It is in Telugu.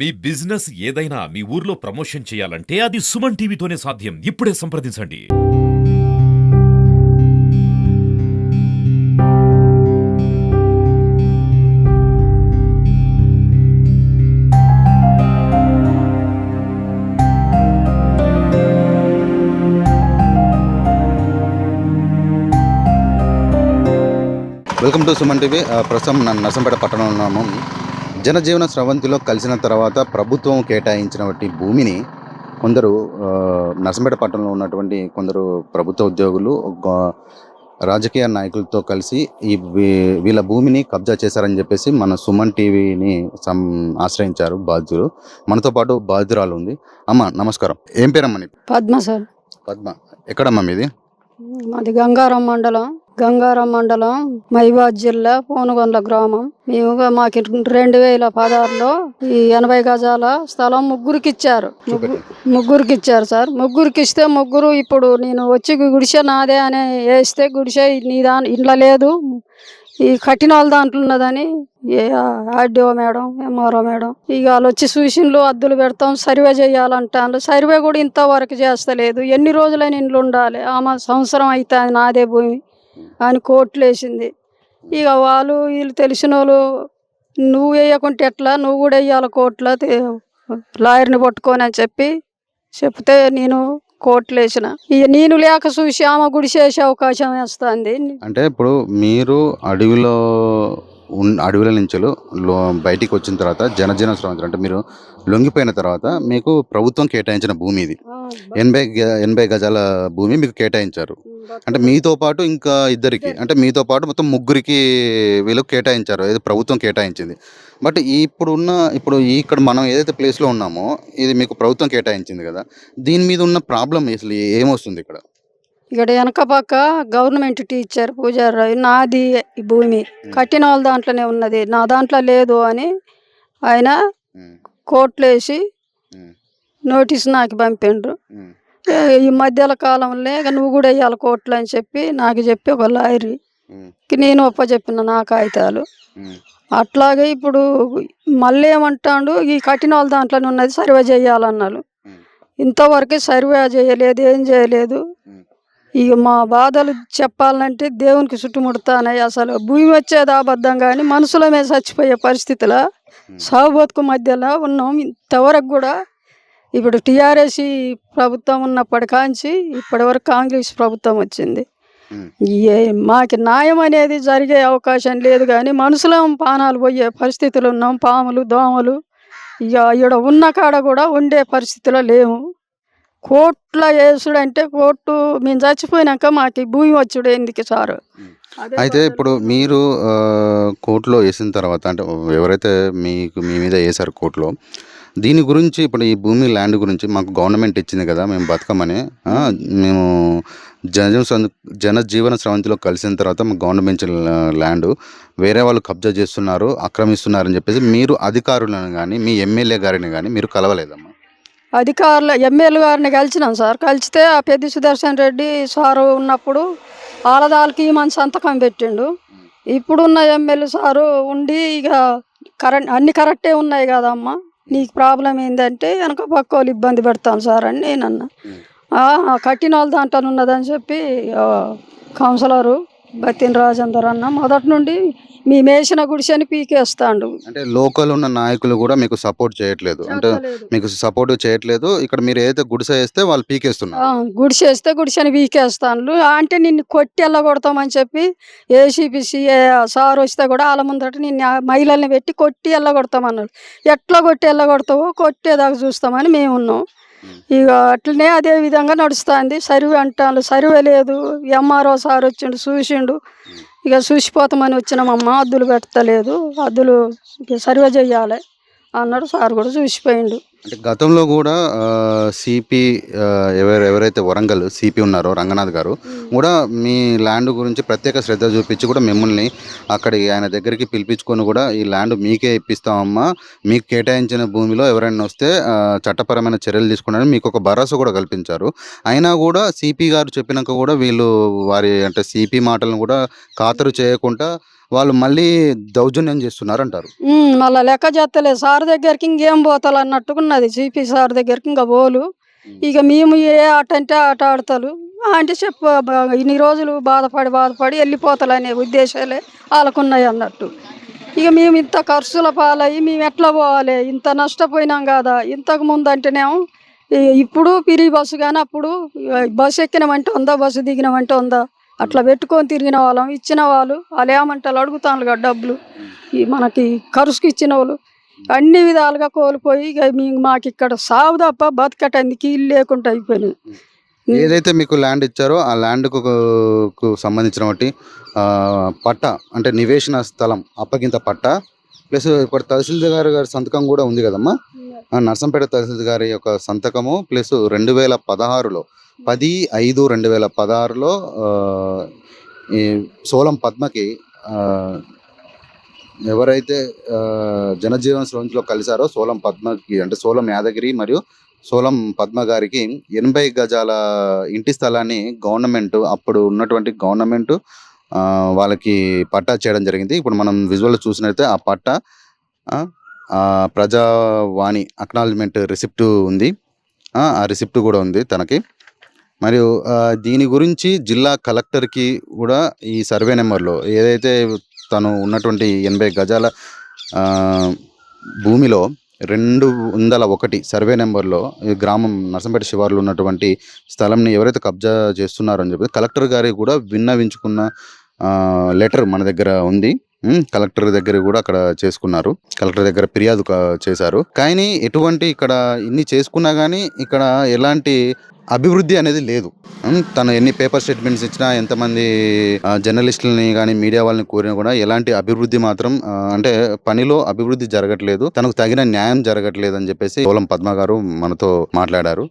మీ బిజినెస్ ఏదైనా మీ ఊర్లో ప్రమోషన్ చేయాలంటే అది సుమన్ టీవీతోనే సాధ్యం. ఇప్పుడే సంప్రదించండి. Welcome to Suman TV. ప్రస్తుతం నర్సంపేట పట్టణంలో ఉన్నాము. జనజీవన స్రవంతిలో కలిసిన తర్వాత ప్రభుత్వం కేటాయించినటువంటి భూమిని కొందరు నర్సంపేట పట్టణంలో ఉన్నటువంటి కొందరు ప్రభుత్వ ఉద్యోగులు రాజకీయ నాయకులతో కలిసి వీళ్ళ భూమిని కబ్జా చేశారని చెప్పేసి మన సుమన్ టీవీని ఆశ్రయించారు బాధితులు. మనతో పాటు బాధితురాలు ఉంది. అమ్మ నమస్కారం, ఏం పేరమ్మా నీకు? పద్మ సార్. పద్మ, ఎక్కడమ్మా మీది? మాది గంగారం మండలం మహిబాద్ జిల్లా పోనుగొండ గ్రామం. మేము మాకు 2016లో ఈ 80 గజాల స్థలం ముగ్గురికి ఇచ్చారు సార్. ముగ్గురికి ఇస్తే ముగ్గురు ఇప్పుడు నేను వచ్చి గుడిసె నాదే అని వేస్తే గుడిసె నీ ఇంట్లో లేదు, ఈ కట్టిన వాళ్ళ దాంట్లో ఉన్నదని ఆర్డీఓ మేడం, ఎంఆర్ఓ మేడం ఇక వాళ్ళు వచ్చి సూచనలు అద్దులు పెడతాం, సర్వే చేయాలంటాను. సర్వే కూడా ఇంతవరకు చేస్తలేదు. ఎన్ని రోజులైన ఇంట్లో ఉండాలి, ఆమె సంవత్సరం అయితే నాదే భూమి అని కోర్టులు వేసింది. ఇక వీళ్ళు తెలిసిన వాళ్ళు నువ్వు వేయకుంటే ఎట్లా, నువ్వు కూడా వేయాలి కోర్టులో లాయర్ని పట్టుకొని అని చెప్తే నేను కోర్టులు వేసిన. ఇక నేను లేక చూసి ఆమె గుడి చేసే అవకాశం వేస్తుంది. అంటే ఇప్పుడు మీరు అడవిల నుంచి బయటికి వచ్చిన తర్వాత జనజీవన స్రవంతి అంటే మీరు లొంగిపోయిన తర్వాత మీకు ప్రభుత్వం కేటాయించిన భూమి ఇది 80 గజాల భూమి మీకు కేటాయించారు. అంటే మీతో పాటు ఇంకా ఇద్దరికి, అంటే మీతో పాటు మొత్తం ముగ్గురికి వీళ్ళకి కేటాయించారు, ఏదో ప్రభుత్వం కేటాయించింది. బట్ ఇప్పుడు ఇక్కడ మనం ఏదైతే ప్లేస్లో ఉన్నామో ఇది మీకు ప్రభుత్వం కేటాయించింది కదా, దీని మీద ఉన్న ప్రాబ్లం అసలు ఏమొస్తుంది ఇక్కడ? ఇక్కడ వెనక పక్క గవర్నమెంట్ టీచర్ పూజారి నాది ఈ భూమి కట్టిన వాళ్ళ దాంట్లోనే ఉన్నది, నా దాంట్లో లేదు అని ఆయన కోర్టులో వేసి నోటీస్ నాకు పంపిండ్రు. ఈ మధ్యల కాలంలో ఇక నువ్వు కూడా వేయాలి కోర్టులో అని నాకు చెప్పి ఒక లాయరీ నేను చెప్పిన నా కాగితాలు. అట్లాగే ఇప్పుడు మళ్ళీ ఏమంటాడు, ఈ కట్టిన వాళ్ళ దాంట్లోనే ఉన్నది, సర్వే చేయాలన్నారు. ఇంతవరకు సర్వే చేయలేదు, ఏం చేయలేదు. ఇక మా బాధలు చెప్పాలంటే దేవునికి చుట్టుముడతానయి. అసలు భూమి వచ్చేది అబద్ధం కానీ మనుషుల మీద చచ్చిపోయే పరిస్థితిలో సాగు బతుకు మధ్యలో ఉన్నాం. ఇంతవరకు కూడా ఇప్పుడు టీఆర్ఎస్ ప్రభుత్వం ఉన్నప్పటికాంచి ఇప్పటివరకు కాంగ్రెస్ ప్రభుత్వం వచ్చింది. మాకు న్యాయం అనేది జరిగే అవకాశం లేదు కానీ మనుషుల ప్రాణాలు పోయే పరిస్థితులు ఉన్నాం. పాములు దోమలు ఇక ఇక్కడ ఉన్న కాడ కూడా ఉండే పరిస్థితిలో లేము. కోర్టులో వేసుడు అంటే కోర్టు మేము చచ్చిపోయినాక మాకు భూమి వచ్చుడు ఎందుకు సారు? అయితే ఇప్పుడు మీరు కోర్టులో వేసిన తర్వాత అంటే ఎవరైతే మీ మీద వేశారు కోర్టులో, దీని గురించి ఇప్పుడు ఈ భూమి ల్యాండ్ గురించి మాకు గవర్నమెంట్ ఇచ్చింది కదా, మేము బతకమని మేము జనజీవన స్రవంతిలో కలిసిన తర్వాత మాకు గవర్నమెంట్ ల్యాండ్ వేరే వాళ్ళు కబ్జా చేస్తున్నారు, ఆక్రమిస్తున్నారని చెప్పేసి మీరు అధికారులను కానీ మీ ఎమ్మెల్యే గారిని కానీ మీరు కలవలేదమ్మా? అధికారులు ఎమ్మెల్యే గారిని కలిసినాం సార్. కలిస్తే ఆ పెద్ద సుదర్శన్ రెడ్డి సారు ఉన్నప్పుడు ఆలదాలకి మన సంతకం పెట్టిండు. ఇప్పుడున్న ఎమ్మెల్యే సారు ఉండి ఇక అన్ని కరెక్టే ఉన్నాయి కదమ్మా, నీకు ప్రాబ్లం ఏంటంటే వెనక పక్క వాళ్ళు ఇబ్బంది పెడతాను సార్ అని నేనన్నా. కట్టిన వాళ్ళ దాంట్లో ఉన్నదని కౌన్సిలరు బతిన్ రాజేందర్ అన్న మొదటి నుండి మేము వేసిన గుడిసెని పీకేస్తాడు. అంటే లోకల్ ఉన్న నాయకులు కూడా మీకు సపోర్ట్ చేయట్లేదు, అంటే మీకు సపోర్ట్ చేయట్లేదు. ఇక్కడ మీరు ఏదైతే గుడిసె వేస్తే వాళ్ళు పీకేస్తున్నారు, గుడిసె వేస్తే గుడిసెని పీకేస్తాను అంటే నిన్ను కొట్టి వెళ్ళగొడతామని ఏసీపీసీ సార్ వస్తే కూడా వాళ్ళ ముందట నిన్ను మహిళల్ని పెట్టి కొట్టి వెళ్ళగొడతామన్నారు. ఎట్లా కొట్టి వెళ్ళగొడతావో కొట్టేదాకా చూస్తామని మేము ఉన్నాం. ఇక అట్లనే అదే విధంగా నడుస్తుంది. సర్వే అంటాను, సర్వే లేదు. ఎంఆర్ఓ సార్ వచ్చిండు చూసిండు, ఇక చూసిపోతామని వచ్చినామమ్మ, అద్దులు పెట్టలేదు, అద్దులు సర్వే చెయ్యాలి అన్నాడు. సార్ కూడా చూసిపోయిండు. అంటే గతంలో కూడా సిపి ఎవరైతే వరంగల్ సిపి ఉన్నారో రంగనాథ్ గారు కూడా మీ ల్యాండ్ గురించి ప్రత్యేక శ్రద్ధ చూపించి కూడా మిమ్మల్ని ఆయన దగ్గరికి పిలిపించుకొని కూడా ఈ ల్యాండ్ మీకే ఇప్పిస్తామమ్మా, మీకు కేటాయించిన భూమిలో ఎవరైనా వస్తే చట్టపరమైన చర్యలు తీసుకున్నారని మీకు ఒక భరోసా కూడా కల్పించారు. అయినా కూడా సిపి గారు చెప్పినాక కూడా వీళ్ళు వారి అంటే సిపి మాటలను కూడా ఖాతరు చేయకుండా వాళ్ళు మళ్ళీ దౌర్జన్యం చేస్తున్నారు అంటారు. మళ్ళా లెక్క చేస్తలేదు సార్ దగ్గరికి ఇంకేం పోతాలు అన్నట్టుకున్నది సిపి సార్ దగ్గరికి ఇంకా పోలు. ఇక మేము ఏ ఆట అంటే ఆట ఆడతారు అంటే ఇన్ని రోజులు బాధపడి వెళ్ళిపోతాలనే ఉద్దేశాలే వాళ్ళకున్నాయి అన్నట్టు. ఇక మేము ఇంత ఖర్చుల పాలయ్యి మేము ఎట్లా పోవాలి, ఇంత నష్టపోయినాం కదా. ఇంతకు ముందు అంటేనేమో ఇప్పుడు పిరి బస్సు కానీ అప్పుడు బస్సు ఎక్కినామంటే ఉందా, బస్సు దిగినామంటే ఉందా, అట్లా పెట్టుకొని తిరిగిన వాళ్ళం. ఇచ్చిన వాళ్ళు ఏమంటారు అడుగుతాను కదా డబ్బులు, మనకి ఖర్చుకి ఇచ్చిన వాళ్ళు అన్ని విధాలుగా కోల్పోయి ఇక మాకు ఇక్కడ సాగు తప్ప బతకటానికి ఇల్లు లేకుండా అయిపోయినాయి. ఏదైతే మీకు ల్యాండ్ ఇచ్చారో ఆ ల్యాండ్కు సంబంధించిన పట్ట అంటే నివేశన స్థలం అప్పగింత పట్ట ప్లస్ ఇప్పుడు తహసీల్దార్ గారి సంతకం కూడా ఉంది కదమ్మా. నర్సంపేట తహసీల్దార్ గారి యొక్క సంతకము ప్లస్ 2016లో 10/5/2016లో ఈ సోలం పద్మకి ఎవరైతే జనజీవన స్రవంతిలో కలిశారో సోలం పద్మకి అంటే సోలం యాదగిరి మరియు సోలం పద్మ గారికి 80 గజాల ఇంటి స్థలాన్ని గవర్నమెంట్ అప్పుడు ఉన్నటువంటి గవర్నమెంట్ వాళ్ళకి పట్టా చేయడం జరిగింది. ఇప్పుడు మనం విజువల్ చూసినట్లయితే ఆ పట్టా ప్రజావాణి అక్నాలజ్మెంట్ రిసిప్ట్ ఉంది. ఆ రిసిప్ట్ కూడా ఉంది తనకి. మరియు దీని గురించి జిల్లా కలెక్టర్కి కూడా ఈ సర్వే నెంబర్లో ఏదైతే తను ఉన్నటువంటి 80 గజాల భూమిలో 201 సర్వే నెంబర్లో ఈ గ్రామం నర్సంపేట శివార్లో ఉన్నటువంటి స్థలంని ఎవరైతే కబ్జా చేస్తున్నారో అని చెప్పి కలెక్టర్ గారికి కూడా విన్నవించుకున్న లెటర్ మన దగ్గర ఉంది. కలెక్టర్ దగ్గర కూడా అక్కడ చేసుకున్నారు, కలెక్టర్ దగ్గర ఫిర్యాదు చేశారు. కానీ ఎటువంటి ఇక్కడ ఇన్ని చేసుకున్నా కానీ ఇక్కడ ఎలాంటి అభివృద్ధి అనేది లేదు. తను ఎన్ని పేపర్ స్టేట్మెంట్స్ ఇచ్చినా, ఎంతమంది జర్నలిస్టులని కానీ మీడియా వాళ్ళని కోరినా కూడా ఎలాంటి అభివృద్ధి మాత్రం అంటే పనిలో అభివృద్ధి జరగట్లేదు, తనకు తగిన న్యాయం జరగట్లేదు అని చెప్పేసి సోలం పద్మ గారు మనతో మాట్లాడారు.